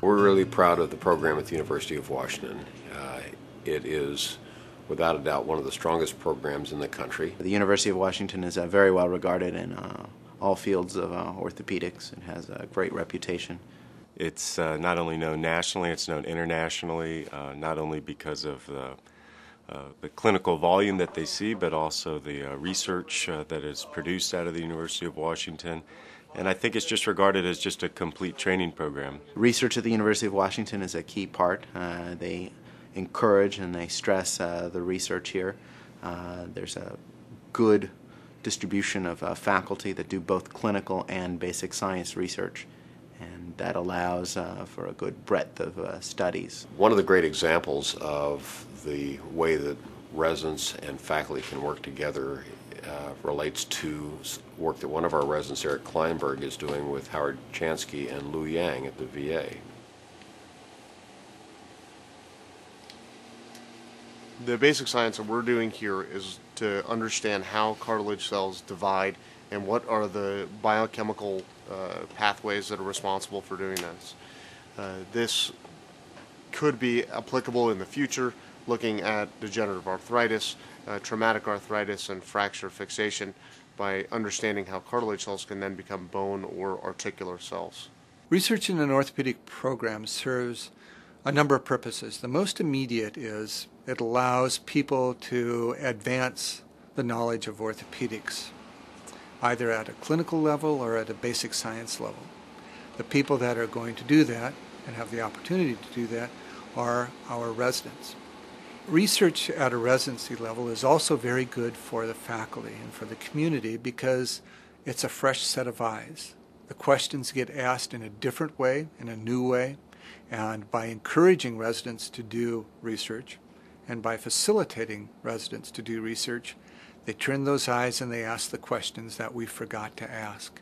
We're really proud of the program at the University of Washington. It is, without a doubt, one of the strongest programs in the country. The University of Washington is very well regarded in all fields of orthopedics. It has a great reputation. It's not only known nationally, it's known internationally, not only because of the clinical volume that they see, but also the research that is produced out of the University of Washington. And I think it's just regarded as just a complete training program. Research at the University of Washington is a key part. They encourage and they stress the research here. There's a good distribution of faculty that do both clinical and basic science research, and that allows for a good breadth of studies. One of the great examples of the way that residents and faculty can work together relates to work that one of our residents, Eric Kleinberg, is doing with Howard Chansky and Lou Yang at the VA. The basic science that we're doing here is to understand how cartilage cells divide and what are the biochemical pathways that are responsible for doing this. This could be applicable in the future, looking at degenerative arthritis, traumatic arthritis, and fracture fixation by understanding how cartilage cells can then become bone or articular cells. Research in an orthopedic program serves a number of purposes. The most immediate is it allows people to advance the knowledge of orthopedics, either at a clinical level or at a basic science level. The people that are going to do that and have the opportunity to do that are our residents. Research at a residency level is also very good for the faculty and for the community because it's a fresh set of eyes. The questions get asked in a different way, in a new way, and by encouraging residents to do research and by facilitating residents to do research, they turn those eyes and they ask the questions that we forgot to ask.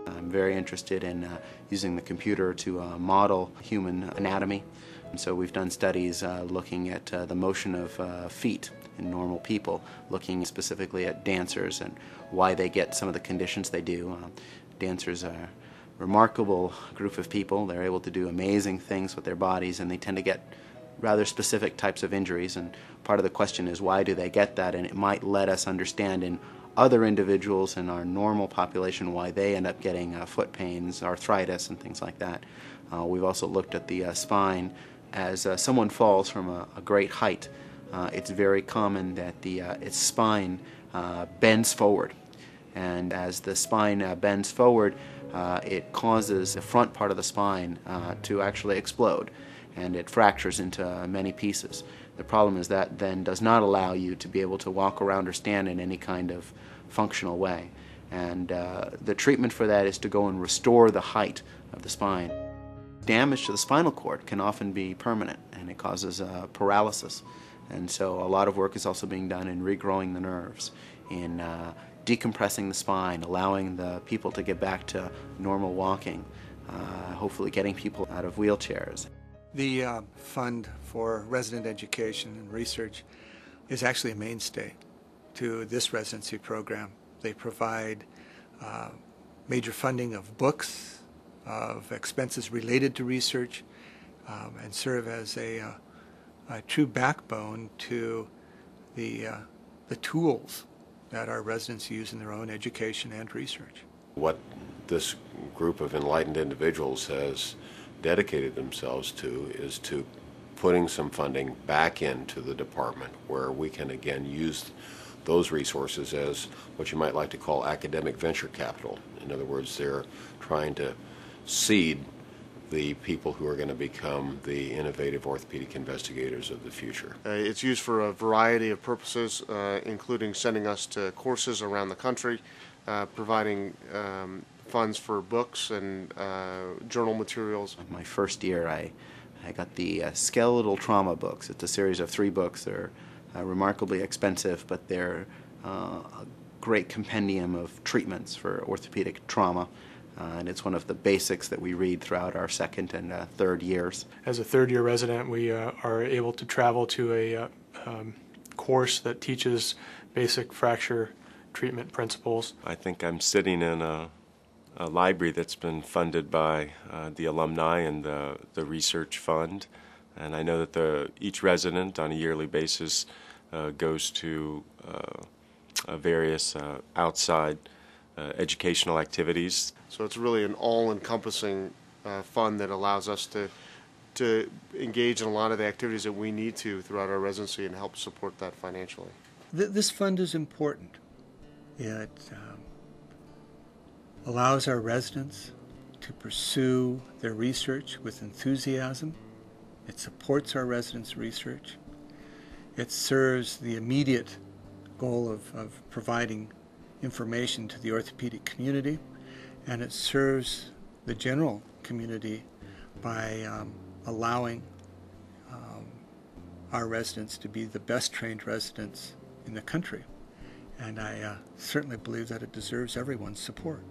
I'm very interested in using the computer to model human anatomy. And so we've done studies looking at the motion of feet in normal people, looking specifically at dancers and why they get some of the conditions they do. Dancers are a remarkable group of people. They're able to do amazing things with their bodies, and they tend to get rather specific types of injuries. And part of the question is, why do they get that? And it might let us understand in other individuals in our normal population why they end up getting foot pains, arthritis, and things like that. We've also looked at the spine. As someone falls from a great height, it's very common that its spine bends forward. And as the spine bends forward, it causes the front part of the spine to actually explode, and it fractures into many pieces. The problem is that then does not allow you to be able to walk around or stand in any kind of functional way. And the treatment for that is to go and restore the height of the spine. Damage to the spinal cord can often be permanent, and it causes paralysis. And so a lot of work is also being done in regrowing the nerves, in decompressing the spine, allowing the people to get back to normal walking, hopefully getting people out of wheelchairs. The Fund for Resident Education and Research is actually a mainstay to this residency program. They provide major funding of books, of expenses related to research, and serve as a true backbone to the tools that our residents use in their own education and research. What this group of enlightened individuals has dedicated themselves to is to putting some funding back into the department where we can again use those resources as what you might like to call academic venture capital. In other words, they're trying to seed the people who are going to become the innovative orthopedic investigators of the future. It's used for a variety of purposes, including sending us to courses around the country, providing funds for books and journal materials. My first year, I got the skeletal trauma books. It's a series of 3 books. They're remarkably expensive, but they're a great compendium of treatments for orthopedic trauma. And it's one of the basics that we read throughout our second and third years. As a third-year resident, we are able to travel to a course that teaches basic fracture treatment principles. I think I'm sitting in a library that's been funded by the alumni and the research fund. And I know that each resident on a yearly basis goes to various outside educational activities. So it's really an all-encompassing fund that allows us to engage in a lot of the activities that we need to throughout our residency and help support that financially. This fund is important. It allows our residents to pursue their research with enthusiasm. It supports our residents' research. It serves the immediate goal of providing information to the orthopedic community, and it serves the general community by allowing our residents to be the best trained residents in the country. And I certainly believe that it deserves everyone's support.